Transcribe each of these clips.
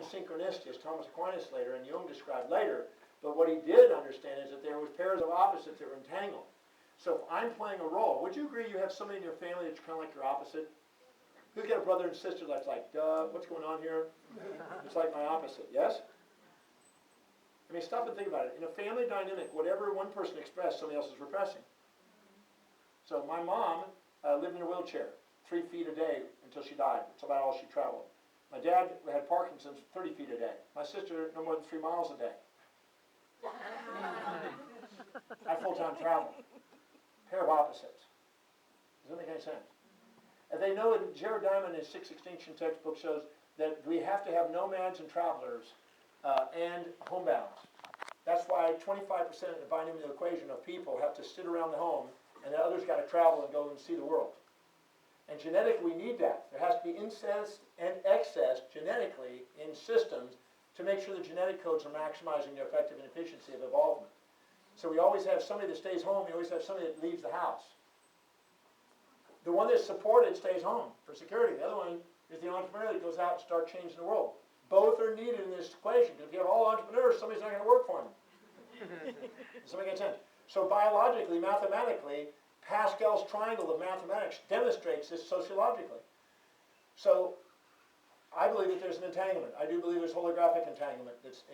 synchronicity, as Thomas Aquinas later and Jung described later. But what he did understand is that there was pairs of opposites that were entangled. So if I'm playing a role, would you agree you have somebody in your family that's kind of like your opposite? Who's got a brother and sister that's like, duh, what's going on here? It's like my opposite, yes? I mean, stop and think about it. In a family dynamic, whatever one person expressed, somebody else is repressing. So my mom lived in a wheelchair, 3 feet a day until she died. That's about all she traveled. My dad had Parkinson's, 30 feet a day. My sister, no more than 3 miles a day. I full-time travel. Pair of opposites. Does that make any sense? And they know that Jared Diamond in his Sixth Extinction textbook shows that we have to have nomads and travelers and homebounds. That's why 25% of the binomial equation of people have to sit around the home, and the others got to travel and go and see the world. And genetically, we need that. There has to be incest and excess genetically in systems to make sure the genetic codes are maximizing the effective and efficiency of evolvement. So we always have somebody that stays home. We always have somebody that leaves the house. The one that's supported stays home for security. The other one is the entrepreneur that goes out and starts changing the world. Both are needed in this equation. Because if you have all entrepreneurs, somebody's not going to work for them. Does that make sense? So biologically, mathematically, Pascal's triangle of mathematics demonstrates this sociologically. So I believe that there's an entanglement. I do believe there's holographic entanglement that's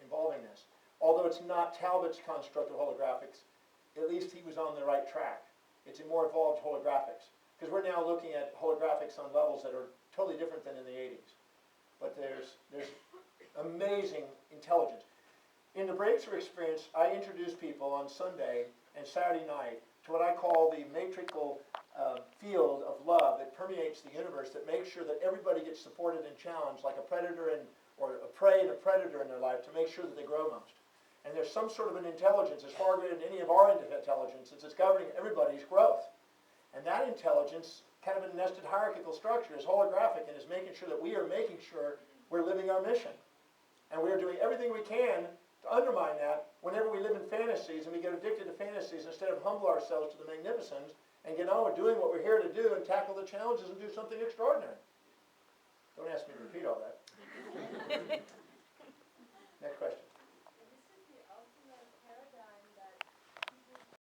involving this. Although it's not Talbot's construct of holographics, at least he was on the right track. It's a more evolved holographics. Because we're now looking at holographics on levels that are totally different than in the 80s. But there's amazing intelligence. In the breakthrough experience, I introduce people on Sunday and Saturday night to what I call the matrical field of love that permeates the universe, that makes sure that everybody gets supported and challenged like a predator or a prey and a predator in their life to make sure that they grow most. And there's some sort of an intelligence that's far greater than any of our intelligences that's governing everybody's growth. And that intelligence, kind of a nested hierarchical structure, is holographic and is making sure that we are making sure we're living our mission. And we are doing everything we can to undermine that whenever we live in fantasies and we get addicted to fantasies instead of humble ourselves to the magnificence and get on with doing what we're here to do and tackle the challenges and do something extraordinary. Don't ask me to repeat all that. Next question.